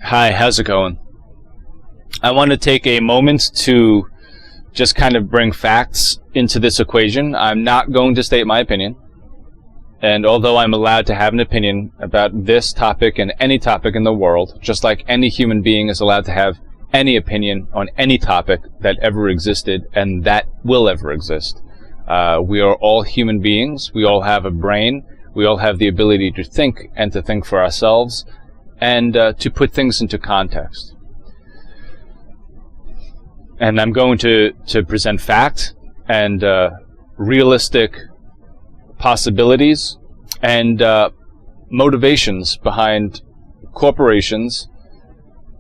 Hi, how's it going? I want to take a moment to just kind of bring facts into this equation. I'm not going to state my opinion. And although I'm allowed to have an opinion about this topic and any topic in the world, just like any human being is allowed to have any opinion on any topic that ever existed and that will ever exist. We are all human beings. We all have a brain. We all have the ability to think and to think for ourselves and to put things into context. And I'm going to present fact and realistic possibilities and motivations behind corporations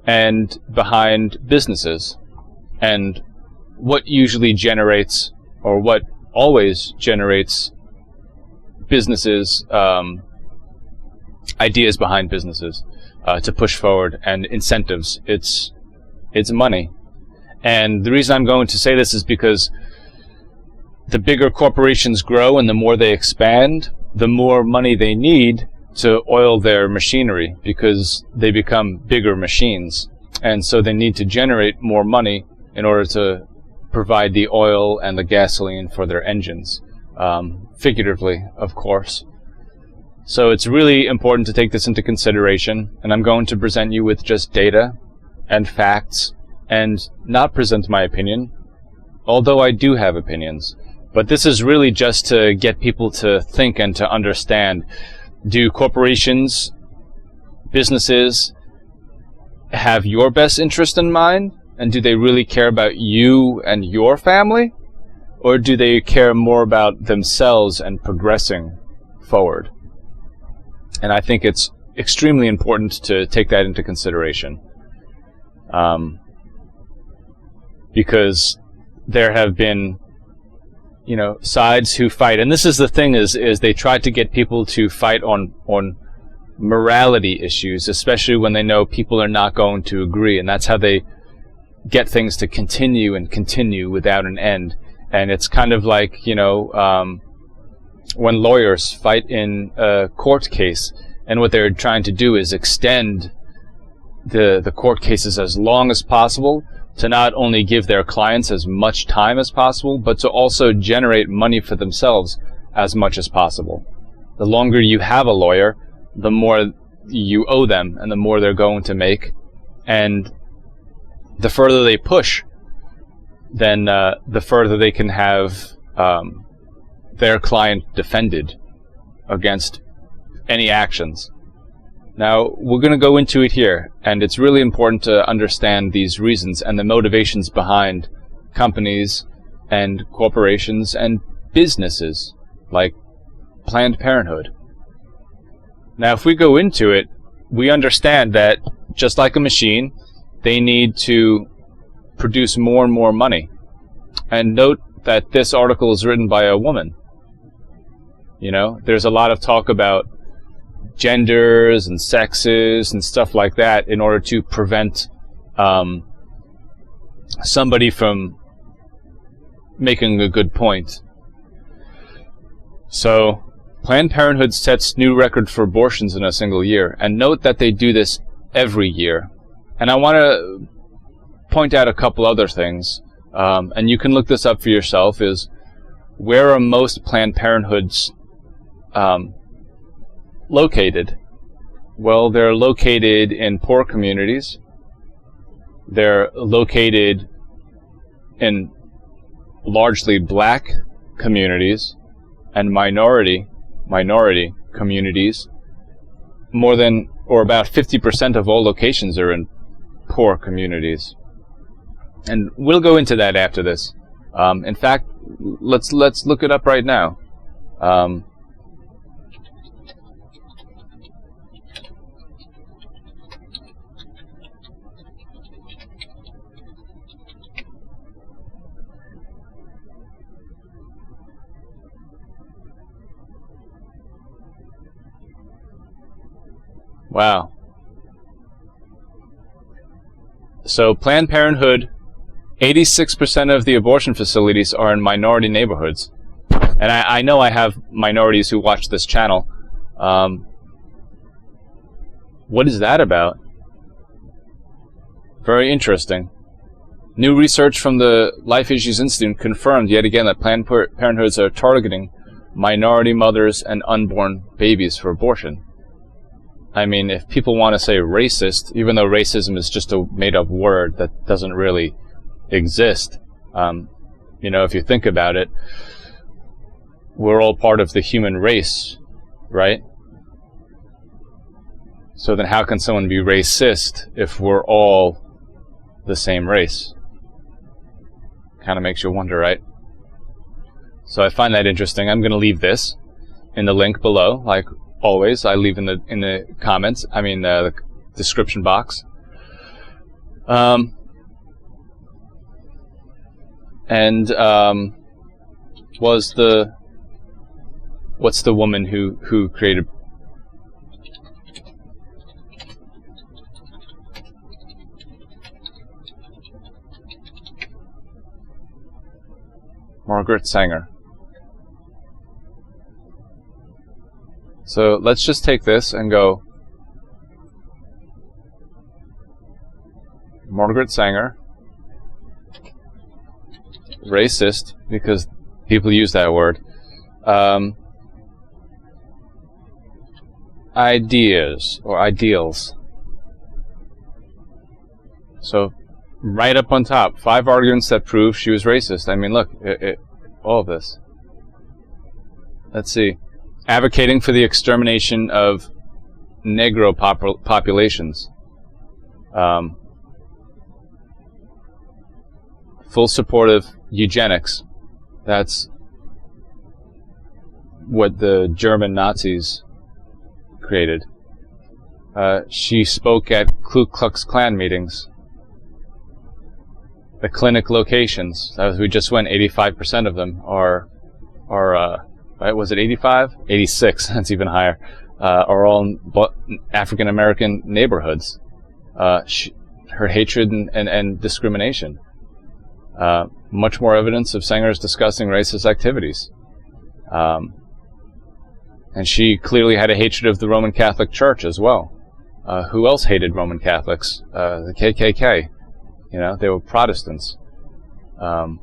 and behind businesses, and what usually generates, or what always generates, businesses, ideas behind businesses to push forward, and incentives. It's money. And the reason I'm going to say this is because the bigger corporations grow and the more they expand, the more money they need to oil their machinery, because they become bigger machines. And so they need to generate more money in order to provide the oil and the gasoline for their engines. Figuratively, of course. So it's really important to take this into consideration, and I'm going to present you with just data and facts and not present my opinion, although I do have opinions. But this is really just to get people to think and to understand. Do corporations, businesses, have your best interest in mind? And do they really care about you and your family? Or do they care more about themselves and progressing forward? And I think it's extremely important to take that into consideration. Because there have been, sides who fight. And this is the thing, is they try to get people to fight on morality issues, especially when they know people are not going to agree. And that's how they get things to continue and continue without an end. And it's kind of like, when lawyers fight in a court case, and what they're trying to do is extend the court cases as long as possible, to not only give their clients as much time as possible, but to also generate money for themselves as much as possible. The longer you have a lawyer, the more you owe them, and the more they're going to make. And the further they push, then the further they can have their client defended against any actions. Now, we're going to go into it here, and it's really important to understand these reasons and the motivations behind companies and corporations and businesses like Planned Parenthood. Now, if we go into it, we understand that just like a machine, they need to produce more and more money. And note that this article is written by a woman. There's a lot of talk about genders and sexes and stuff like that in order to prevent somebody from making a good point. So Planned Parenthood sets new record for abortions in a single year, and note that they do this every year. And I want to point out a couple other things, and you can look this up for yourself, is where are most Planned Parenthoods located? Well, they're located in poor communities. They're located in largely black communities and minority communities. More than, or about 50% of all locations are in poor communities. And we'll go into that after this. In fact, let's look it up right now. Wow. So Planned Parenthood, 86% of the abortion facilities are in minority neighborhoods. And I know I have minorities who watch this channel. What is that about? Very interesting. New research from the Life Issues Institute confirmed yet again that Planned Parenthoods are targeting minority mothers and unborn babies for abortion. I mean, if people want to say racist, even though racism is just a made-up word that doesn't really exist, you know, if you think about it, we're all part of the human race, right? So then how can someone be racist if we're all the same race? Kind of makes you wonder, right? So I find that interesting. I'm going to leave this in the link below, like always. I leave in the comments. I mean, the description box. What's the woman who created? Margaret Sanger. So let's just take this and go Margaret Sanger, racist, because people use that word, ideas or ideals. So right up on top, 5 arguments that prove she was racist. I mean, look, all of this. Let's see. Advocating for the extermination of Negro populations. Full support of eugenics. That's what the German Nazis created. She spoke at Ku Klux Klan meetings. The clinic locations, as we just went, 85% of them are right, was it 85? 86, that's even higher, are all in African American neighborhoods. Her hatred and discrimination. Much more evidence of Sanger's discussing racist activities. And she clearly had a hatred of the Roman Catholic Church as well. Who else hated Roman Catholics? The KKK. You know, they were Protestants. And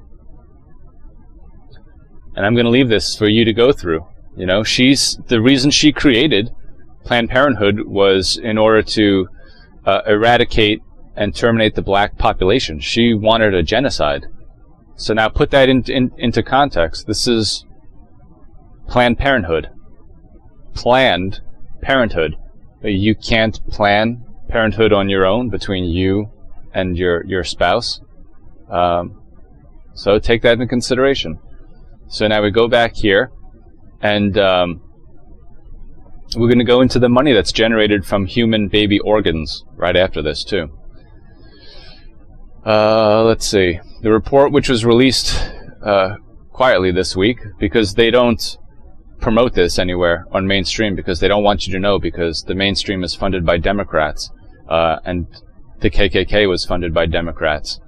I'm going to leave this for you to go through. You know, the reason she created Planned Parenthood was in order to eradicate and terminate the black population. She wanted a genocide. So now put that into context. This is Planned Parenthood. Planned Parenthood. You can't plan parenthood on your own between you and your spouse. So take that into consideration. So now we go back here, and we're going to go into the money that's generated from human baby organs right after this too. Let's see. The report, which was released quietly this week, because they don't promote this anywhere on mainstream, because they don't want you to know, because the mainstream is funded by Democrats, and the KKK was funded by Democrats.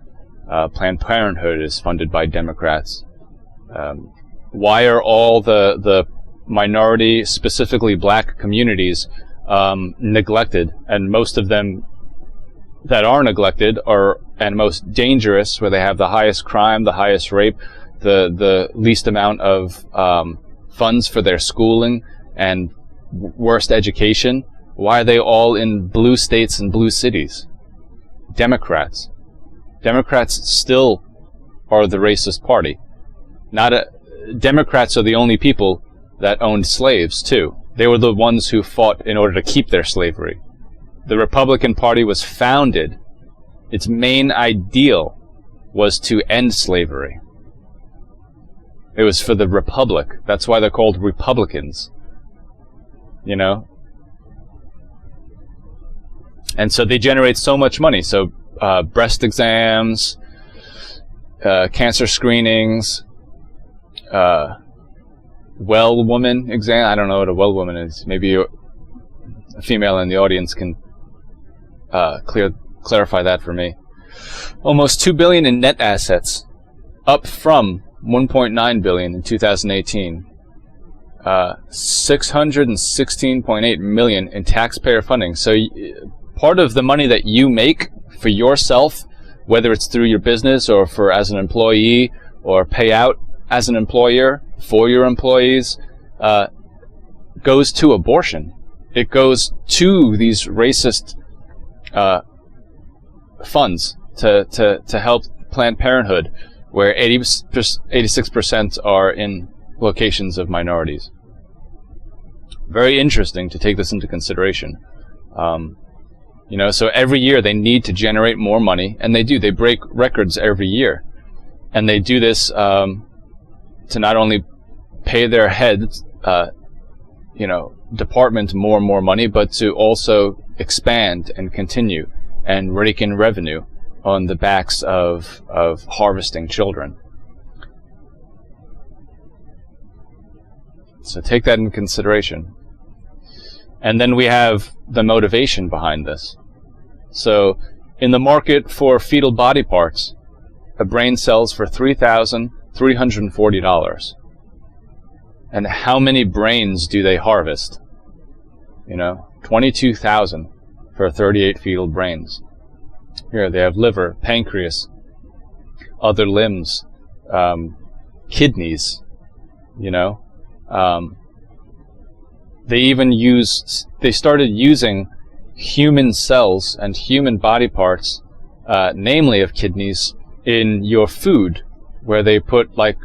Planned Parenthood is funded by Democrats. Why are all the minority, specifically black communities, neglected? And most of them that are neglected are and most dangerous, where they have the highest crime, the highest rape, the least amount of funds for their schooling, and worst education. Why are they all in blue states and blue cities? Democrats. Democrats still are the racist party. Democrats are the only people that owned slaves too. They were the ones who fought in order to keep their slavery. The Republican Party was founded. Its main ideal was to end slavery. It was for the Republic. That's why they're called Republicans. You know? And so they generate so much money. So breast exams, cancer screenings, well woman exam. I don't know what a well woman is. Maybe a female in the audience can clarify that for me. Almost $2 billion in net assets, up from $1.9 billion in 2018. $616.8 million in taxpayer funding. So part of the money that you make for yourself, whether it's through your business or for as an employee, or pay out as an employer for your employees, goes to abortion. It goes to these racist funds to help Planned Parenthood, where 86% are in locations of minorities. Very interesting to take this into consideration. So every year they need to generate more money, and they do. They break records every year, and they do this to not only pay their head, department more and more money, but to also expand and continue and rake in revenue on the backs of harvesting children. So take that into consideration. And then we have the motivation behind this. So in the market for fetal body parts, a brain sells for $3,340. And how many brains do they harvest? 22,000 for 38 fetal brains. Here they have liver, pancreas, other limbs, kidneys, they started using human cells and human body parts, namely of kidneys, in your food, where they put like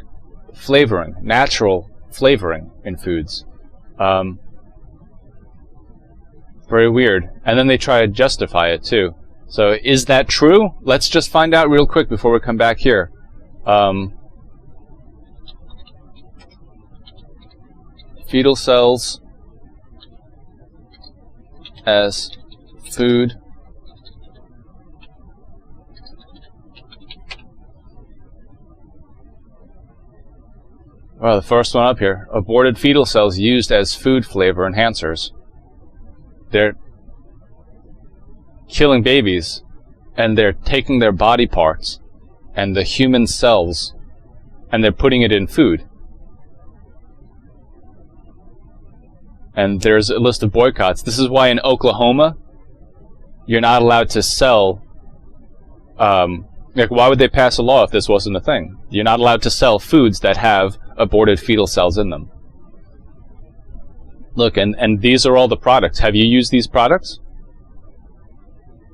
flavoring, natural flavoring in foods. Very weird. And then they try to justify it too. So is that true? Let's just find out real quick before we come back here. Fetal cells as food. Well, the first one up here. Aborted fetal cells used as food flavor enhancers. They're killing babies, and they're taking their body parts and the human cells, and they're putting it in food. And there's a list of boycotts. This is why in Oklahoma, you're not allowed to sell, why would they pass a law if this wasn't a thing? You're not allowed to sell foods that have aborted fetal cells in them. Look, and these are all the products. Have you used these products?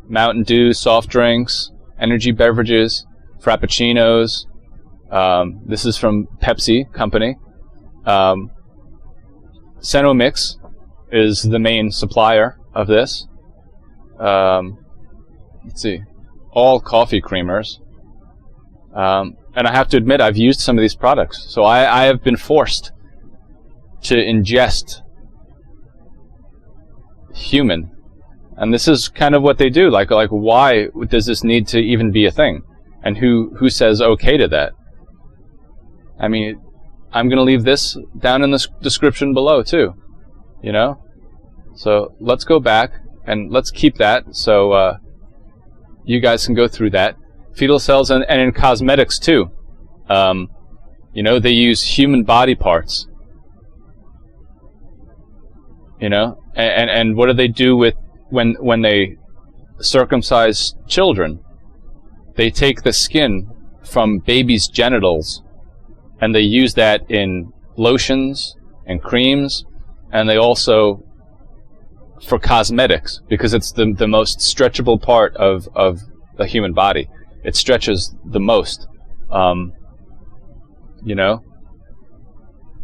Mountain Dew, soft drinks, energy beverages, frappuccinos. This is from Pepsi Company. Cenomix is the main supplier of this. Let's see. All coffee creamers. And I have to admit, I've used some of these products. So I have been forced to ingest human. And this is kind of what they do. Like why does this need to even be a thing? And who says okay to that? I mean, I'm going to leave this down in the description below too. So let's go back and let's keep that so you guys can go through that. Fetal cells and in cosmetics too. They use human body parts. And what do they do with when they circumcise children? They take the skin from babies' genitals and they use that in lotions and creams, and they also for cosmetics, because it's the most stretchable part of the human body. It stretches the most.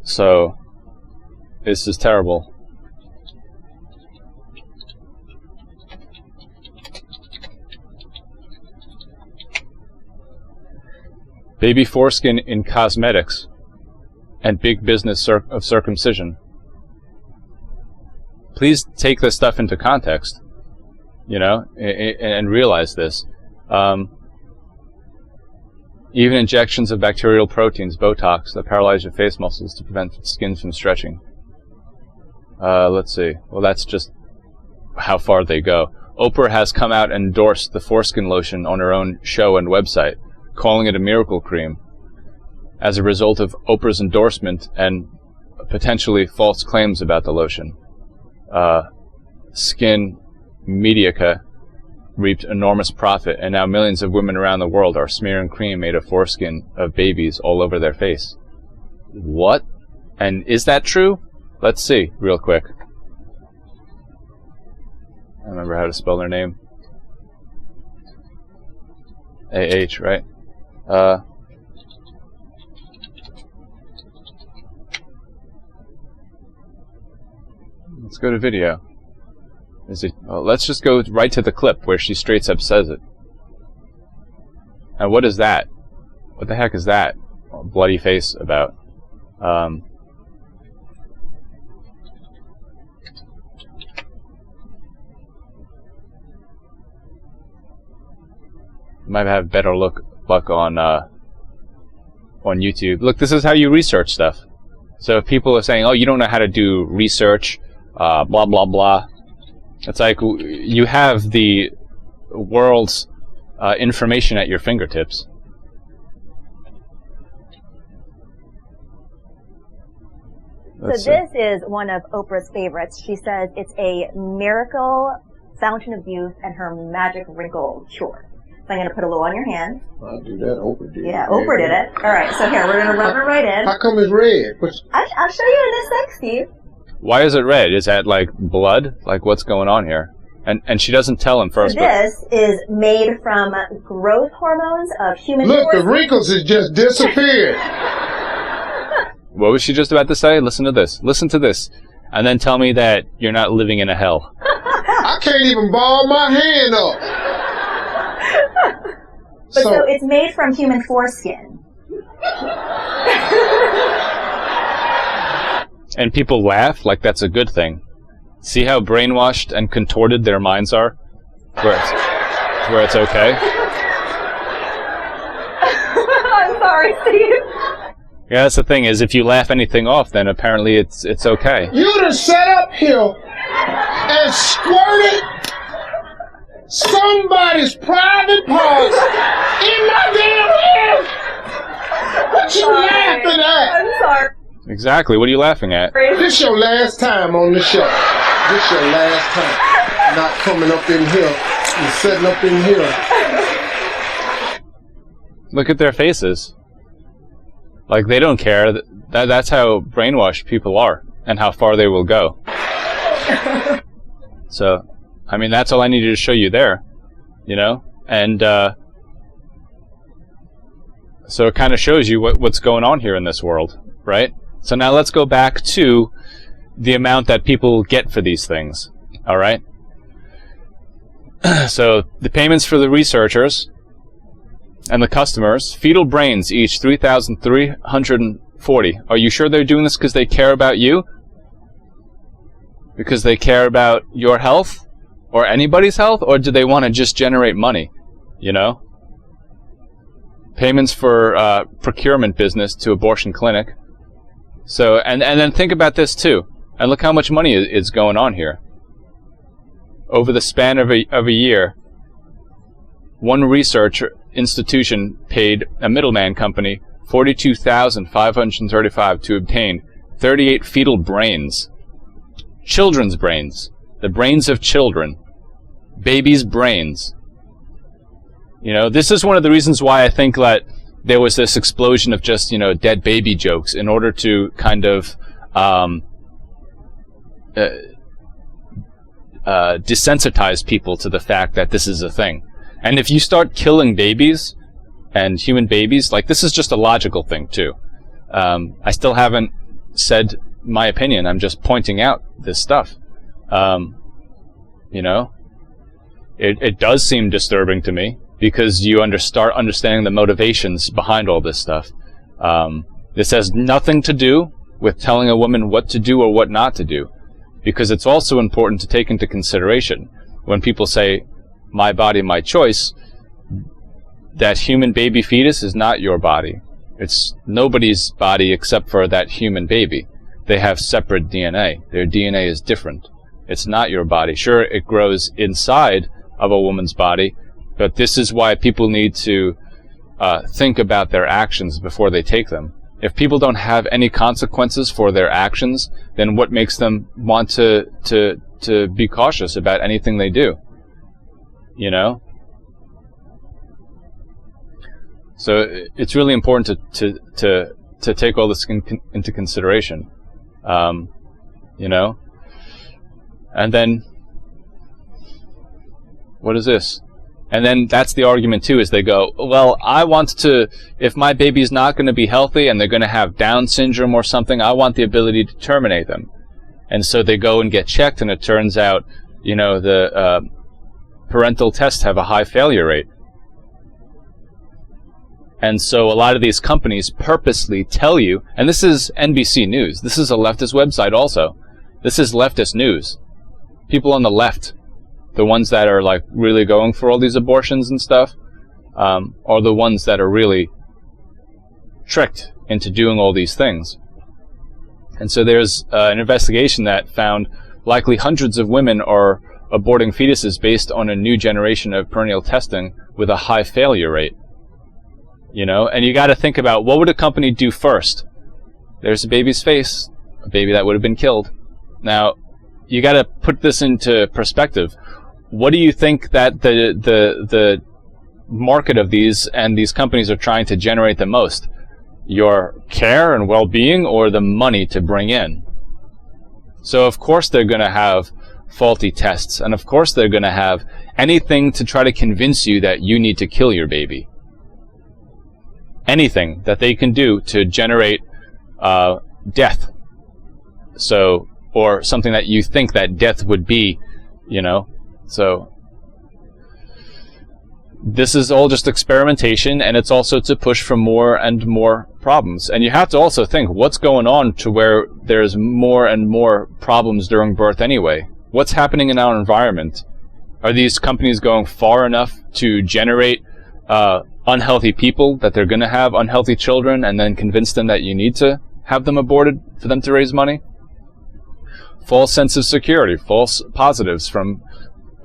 So this is terrible. Baby foreskin in cosmetics and big business of circumcision. Please take this stuff into context, and realize this. Even injections of bacterial proteins, Botox, that paralyze your face muscles to prevent skin from stretching. Let's see. Well, that's just how far they go. Oprah has come out and endorsed the foreskin lotion on her own show and website, calling it a miracle cream, as a result of Oprah's endorsement and potentially false claims about the lotion. Skin Medica reaped enormous profit, and now millions of women around the world are smearing cream made of foreskin of babies all over their face. What? And is that true? Let's see, real quick. I remember how to spell their name. A-H, right? Let's go to video. Is it? Oh, let's just go right to the clip where she straight up says it. And what is that? What the heck is that? Bloody face about. Might have better luck on YouTube. Look, this is how you research stuff. So if people are saying, "Oh, you don't know how to do research," blah blah blah. It's like you have the world's information at your fingertips. So this is one of Oprah's favorites. She says it's a miracle fountain of youth and her magic wrinkle cure. So I'm going to put a little on your hand. I'll do that. Oprah did. Yeah, Oprah did it. All right, so here, we're going to rub it right in. How come it's red? I'll show you in a sec, Steve. Why is it red? Is that like blood? Like what's going on here? And she doesn't tell him first. So this is made from growth hormones of human. Look, the wrinkles has just disappeared. What was she just about to say? Listen to this. Listen to this. And then tell me that you're not living in a hell. I can't even ball my hand up. But so it's made from human foreskin. And people laugh like that's a good thing. See how brainwashed and contorted their minds are? Where it's okay? I'm sorry, Steve. Yeah, that's the thing is, if you laugh anything off, then apparently it's okay. You done sat up here and squirted somebody's private parts in my damn hand. What you laughing at? I'm sorry. Exactly. What are you laughing at? This your last time on the show. This your last time. Not coming up in here and sitting up in here. Look at their faces. Like, they don't care. That's how brainwashed people are and how far they will go. So, I mean, that's all I needed to show you there, you know? And so it kind of shows you what's going on here in this world, right? So now let's go back to the amount that people get for these things, all right? So the payments for the researchers and the customers, fetal brains each $3,340. Are you sure they're doing this because they care about you? Because they care about your health or anybody's health, or do they want to just generate money, you know? Payments for procurement business to abortion clinic. So, and then think about this too. And look how much money is going on here. Over the span of a year, one research institution paid a middleman company $42,535 to obtain 38 fetal brains. Children's brains. The brains of children. Babies' brains. You know, this is one of the reasons why I think that there was this explosion of just, you know, dead baby jokes in order to kind of desensitize people to the fact that this is a thing. And if you start killing babies and human babies, like, this is just a logical thing too. I still haven't said my opinion. I'm just pointing out this stuff. You know, it does seem disturbing to me, because you start understanding the motivations behind all this stuff. This has nothing to do with telling a woman what to do or what not to do, because it's also important to take into consideration when people say, my body, my choice, that human baby fetus is not your body. It's nobody's body except for that human baby. They have separate DNA. Their DNA is different. It's not your body. Sure, it grows inside of a woman's body, but this is why people need to think about their actions before they take them. If people don't have any consequences for their actions, then what makes them want to be cautious about anything they do? you know? So it's really important to take all this into consideration, you know? And then, what is this? And then that's the argument too, is they go, well, I want to, if my baby's not going to be healthy and they're going to have Down syndrome or something, I want the ability to terminate them. And so they go and get checked, and it turns out, you know, the parental tests have a high failure rate. And so a lot of these companies purposely tell you, and this is NBC News, this is a leftist website also, this is leftist news. People on the left, the ones that are like really going for all these abortions and stuff, are the ones that are really tricked into doing all these things. And so there's an investigation that found likely hundreds of women are aborting fetuses based on a new generation of prenatal testing with a high failure rate. You know, and you got to think about, what would a company do first? There's a baby's face, a baby that would have been killed. Now, you got to put this into perspective. What do you think that the market of these and these companies are trying to generate the most? Your care and well-being, or the money to bring in? So of course they're going to have faulty tests, and of course they're going to have anything to try to convince you that you need to kill your baby. Anything that they can do to generate death. So, or something that you think that death would be, you know. So this is all just experimentation, and it's also to push for more and more problems. And you have to also think, what's going on to where there's more and more problems during birth anyway? What's happening in our environment? Are these companies going far enough to generate unhealthy people, that they're going to have unhealthy children, and then convince them that you need to have them aborted for them to raise money? False sense of security, false positives from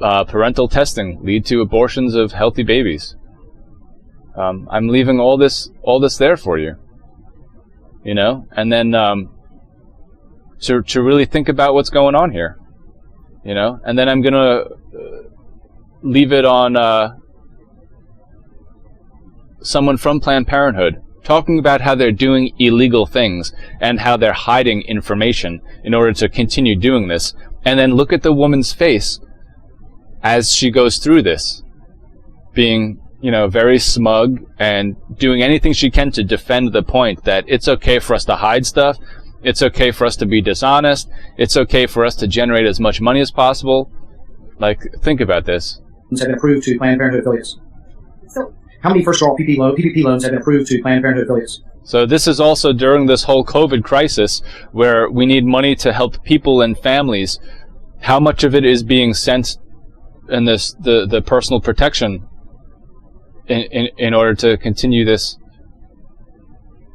parental testing lead to abortions of healthy babies. I'm leaving all this there for you, you know, and then to really think about what's going on here, you know, and then I'm gonna leave it on someone from Planned Parenthood talking about how they're doing illegal things and how they're hiding information in order to continue doing this, and then look at the woman's face as she goes through this, being, you know, very smug and doing anything she can to defend the point that it's okay for us to hide stuff, it's okay for us to be dishonest, it's okay for us to generate as much money as possible. Like, think about this. Have been approved to Planned Parenthood affiliates. So, how many first draw PPP loans have been approved to Planned Parenthood affiliates? So this is also during this whole COVID crisis, where we need money to help people and families. How much of it is being sent in this the personal protection in order to continue this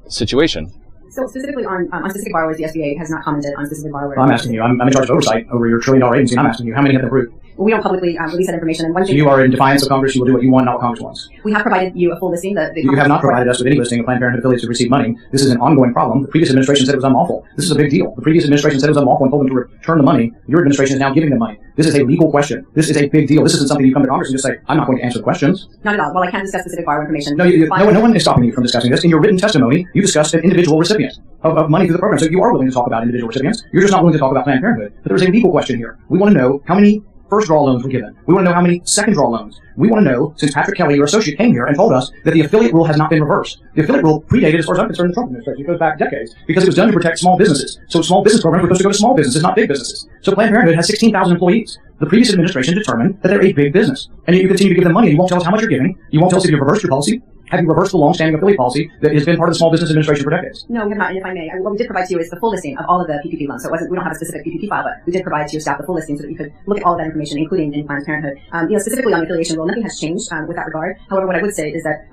situation? So specifically on specific borrowers, the SBA has not commented on specific borrowers. I'm asking you. I'm in charge of oversight over your $1 trillion agency. I'm asking you, how many have been approved? We don't publicly release that information. And one So thing, you are in defiance of Congress. You will do what you want, not what Congress wants. we have provided you a full listing. You have not provided us with any listing of Planned Parenthood affiliates who received money. This is an ongoing problem. The previous administration said it was unlawful. This is a big deal. The previous administration said it was unlawful and told them to return the money. Your administration is now giving them money. This is a legal question. This is a big deal. This isn't something you come to Congress and just say, I'm not going to answer the questions. Not at all. While I can't discuss specific borrower information. No, no one is stopping you from discussing this. In your written testimony, you discussed an individual recipient of money through the program. So you are willing to talk about individual recipients. You're just not willing to talk about Planned Parenthood. But there's a legal question here. We want to know how many first draw loans were given. We want to know how many second draw loans. We want to know, since Patrick Kelly, your associate, came here and told us that the affiliate rule has not been reversed. The affiliate rule predated, as far as I'm concerned, the Trump administration. It goes back decades because it was done to protect small businesses. So small business programs were supposed to go to small businesses, not big businesses. So Planned Parenthood has 16,000 employees. The previous administration determined that they're a big business. And yet you continue to give them money and you won't tell us how much you're giving. You won't tell us if you've reversed your policy. Have you reversed the long-standing affiliate policy that has been part of the Small Business Administration for decades? No, we have not. And if I may, what we did provide to you is the full listing of all of the PPP loans. So it wasn't, we don't have a specific PPP file, but we did provide to your staff the full listing so that you could look at all of that information, including in Planned Parenthood. Specifically on the affiliation rule, nothing has changed with that regard. However, what I would say is that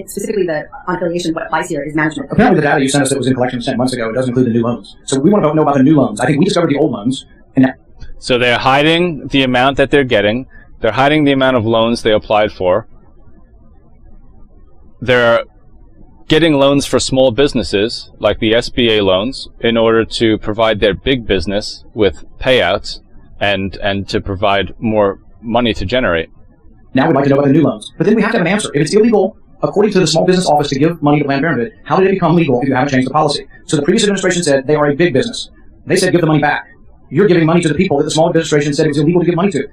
specifically on affiliation, what applies here is management. Apparently, the data you sent us that was in collection sent months ago doesn't include the new loans. So we want to know about the new loans. I think we discovered the old loans, and now. So they're hiding the amount that they're getting. They're hiding the amount of loans they applied for. They're getting loans for small businesses, like the SBA loans, in order to provide their big business with payouts and to provide more money to generate. Now we'd like to know about the new loans. But then we have to have an answer. If it's illegal, according to the Small Business Office, to give money to Planned Parenthood, how did it become legal if you haven't changed the policy? So the previous administration said they are a big business. They said give the money back. You're giving money to the people that the small administration said it was illegal to give money to.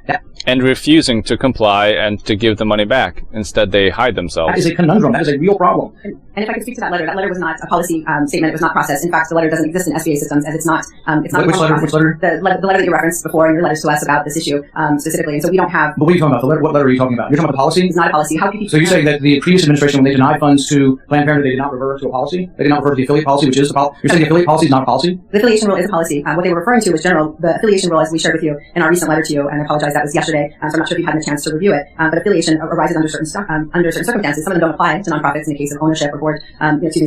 And refusing to comply and to give the money back. Instead, they hide themselves. That is a conundrum. That is a real problem. And if I could speak to that letter was not a policy statement. It was not processed. In fact, the letter doesn't exist in SBA systems as it's not. It's not. Which letter? The letter that you referenced before in your letters to us about this issue specifically. And so we don't have. But what are you talking about? The letter? What letter are you talking about? You're talking about the policy? It's not a policy. How So you're saying that the previous administration, when they denied funds to Planned Parenthood, they did not revert to a policy? They did not revert to the affiliate policy, which is the policy? You're saying the affiliate policy is not a policy? The affiliation rule is a policy. What they were referring to was general. The affiliation rule, as we shared with you in our recent letter to you, and I apologize, that was yesterday, so I'm not sure if you had a chance to review it. But affiliation arises under certain circumstances. Some of them don't apply to nonprofits in the case of ownership or board,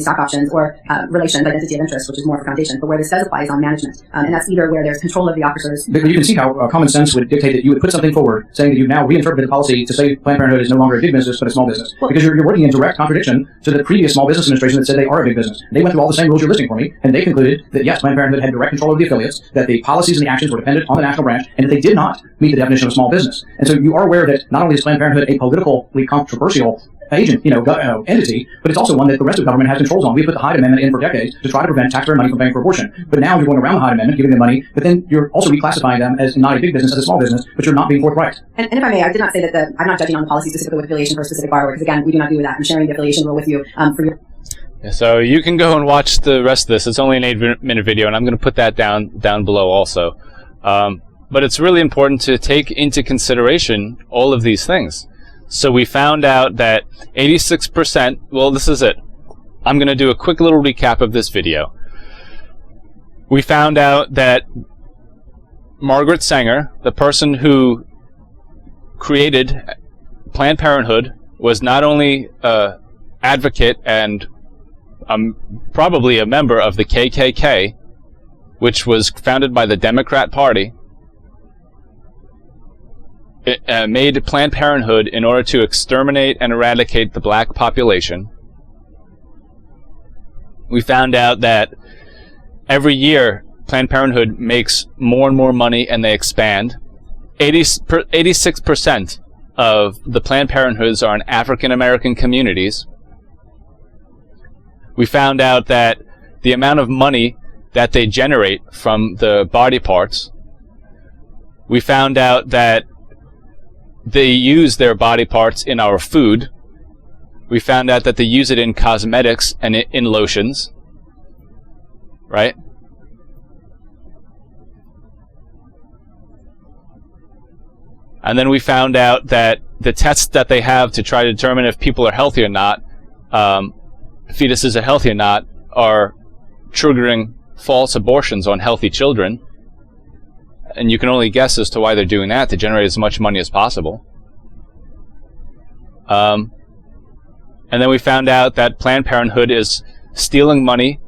stock options or relations, identity of interest, which is more of a foundation. But where this does apply is on management, and that's either where there's control of the officers. But you can see how common sense would dictate that you would put something forward saying that you've now reinterpreted the policy to say Planned Parenthood is no longer a big business but a small business, because you're working in direct contradiction to the previous Small Business Administration that said they are a big business. They went through all the same rules you're listing for me, and they concluded that yes, Planned Parenthood had direct control of the affiliates, that the policies and the actions were dependent on the national branch, and that they did not meet the definition of small business. And so you are aware that not only is Planned Parenthood a politically controversial agent, entity, but it's also one that the rest of government has controls on. We put the Hyde Amendment in for decades to try to prevent taxpayer money from paying for abortion. But now you're going around the Hyde Amendment, giving them money, but then you're also reclassifying them as not a big business, as a small business, but you're not being forthright. And if I may, I did not say that I'm not judging on the policy specifically with affiliation for a specific borrower, because again, we do not do that. I'm sharing the affiliation rule with you for your. So you can go and watch the rest of this. It's only an 8-minute video, and I'm going to put that down below also. But it's really important to take into consideration all of these things. So we found out that 86%, well, this is it. I'm going to do a quick little recap of this video. We found out that Margaret Sanger, the person who created Planned Parenthood, was not only an advocate and probably a member of the KKK, which was founded by the Democrat Party. It made Planned Parenthood in order to exterminate and eradicate the black population. We found out that every year Planned Parenthood makes more and more money and they expand. 86% of the Planned Parenthoods are in African American communities. We found out that the amount of money that they generate from the body parts. We found out that they use their body parts in our food. We found out that they use it in cosmetics and in lotions. Right? And then we found out that the tests that they have to try to determine if people are healthy or not, fetuses are healthy or not, are triggering false abortions on healthy children. And you can only guess as to why they're doing that, to generate as much money as possible. And then we found out that Planned Parenthood is stealing money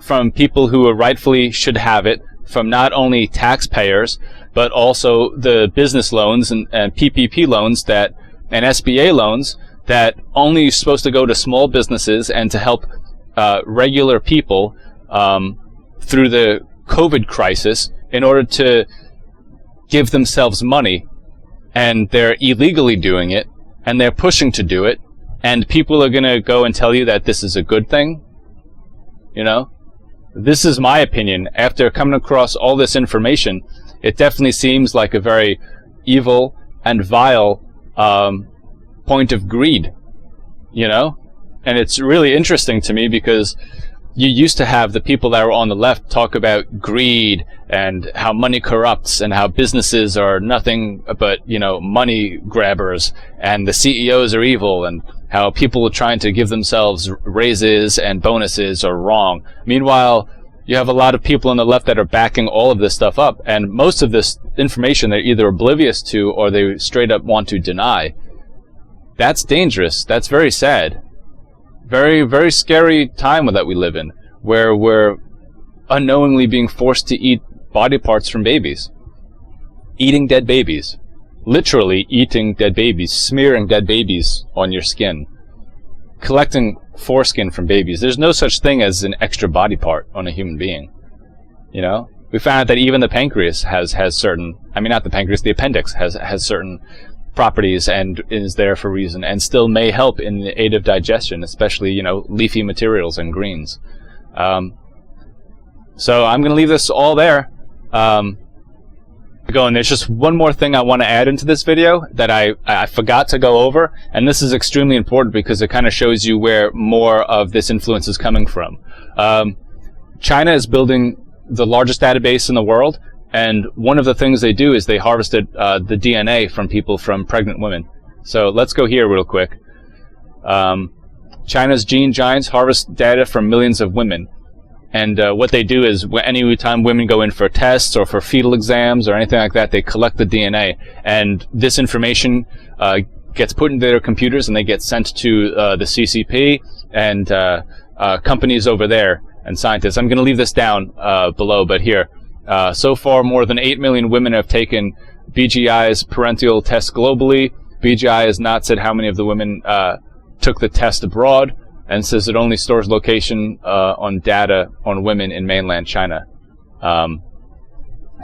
from people who rightfully should have it, from not only taxpayers, but also the business loans and PPP loans and SBA loans that only supposed to go to small businesses and to help regular people through the COVID crisis, in order to give themselves money. And they're illegally doing it, and they're pushing to do it, and people are going to go and tell you that this is a good thing. This is my opinion. After coming across all this information, it definitely seems like a very evil and vile point of greed, And it's really interesting to me, because you used to have the people that were on the left talk about greed and how money corrupts and how businesses are nothing but, money grabbers, and the CEOs are evil, and how people trying to give themselves raises and bonuses are wrong. Meanwhile, you have a lot of people on the left that are backing all of this stuff up, and most of this information they're either oblivious to or they straight up want to deny. That's dangerous. That's very sad. Very, very scary time that we live in, where we're unknowingly being forced to eat body parts from babies. Eating dead babies. Literally eating dead babies, smearing dead babies on your skin. Collecting foreskin from babies. There's no such thing as an extra body part on a human being. We found out that even the pancreas has certain, not the pancreas, the appendix has certain properties and is there for a reason, and still may help in the aid of digestion, especially, you know, leafy materials and greens. So I'm going to leave this all there. There's just one more thing I want to add into this video that I forgot to go over, and this is extremely important because it kind of shows you where more of this influence is coming from. China is building the largest database in the world, and one of the things they do is they harvested the DNA from people, from pregnant women. So let's go here real quick. China's gene giants harvest data from millions of women. And what they do is, any time women go in for tests or for fetal exams or anything like that, they collect the DNA. And this information gets put into their computers, and they get sent to the CCP and companies over there and scientists. I'm going to leave this down below, but here. So far, more than 8 million women have taken BGI's parental test globally. BGI has not said how many of the women took the test abroad, and says it only stores location on data on women in mainland China.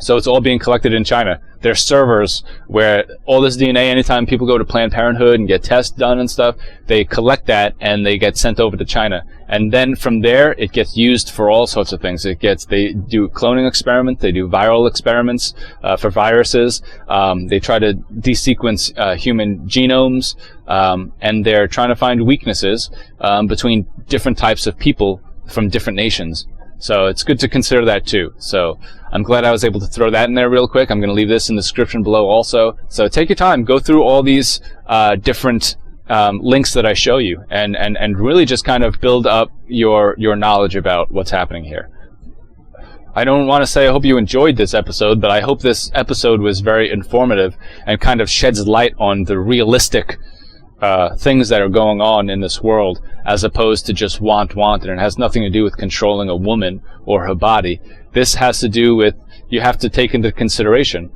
So it's all being collected in China. There's servers where all this DNA, anytime people go to Planned Parenthood and get tests done and stuff, they collect that and they get sent over to China. And then from there, it gets used for all sorts of things. They do cloning experiments, they do viral experiments for viruses. They try to desequence human genomes, and they're trying to find weaknesses between different types of people from different nations. So it's good to consider that too. So I'm glad I was able to throw that in there real quick. I'm going to leave this in the description below also. So take your time, go through all these different links that I show you, and really just kind of build up your knowledge about what's happening here. I don't want to say I hope you enjoyed this episode, but I hope this episode was very informative and kind of sheds light on the realistic things that are going on in this world, as opposed to just want, and it has nothing to do with controlling a woman or her body. This has to do with, you have to take into consideration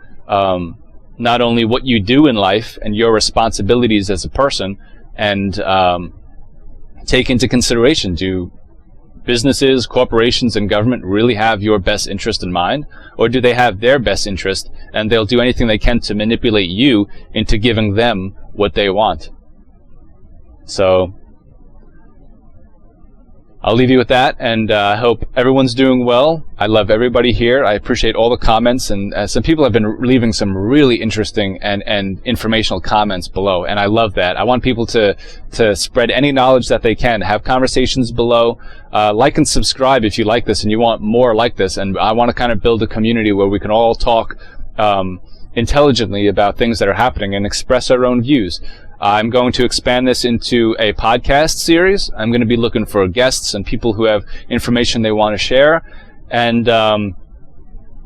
not only what you do in life and your responsibilities as a person, and take into consideration, do businesses, corporations, and government really have your best interest in mind, or do they have their best interest and they'll do anything they can to manipulate you into giving them what they want? So I'll leave you with that, and I hope everyone's doing well. I love everybody here. I appreciate all the comments, and some people have been leaving some really interesting and informational comments below, and I love that. I want people to spread any knowledge that they can, have conversations below. Like and subscribe if you like this and you want more like this, and I want to kind of build a community where we can all talk intelligently about things that are happening and express our own views. I'm going to expand this into a podcast series. I'm going to be looking for guests and people who have information they want to share, and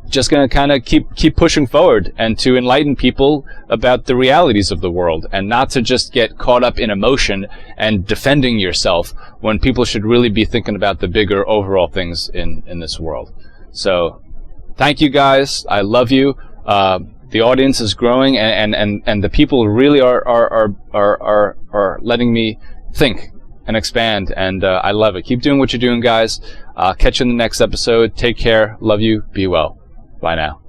just going to kind of keep pushing forward and to enlighten people about the realities of the world, and not to just get caught up in emotion and defending yourself when people should really be thinking about the bigger overall things in this world. So thank you guys. I love you. The audience is growing, and the people really are letting me think and expand, and I love it. Keep doing what you're doing, guys. Catch you in the next episode. Take care. Love you. Be well. Bye now.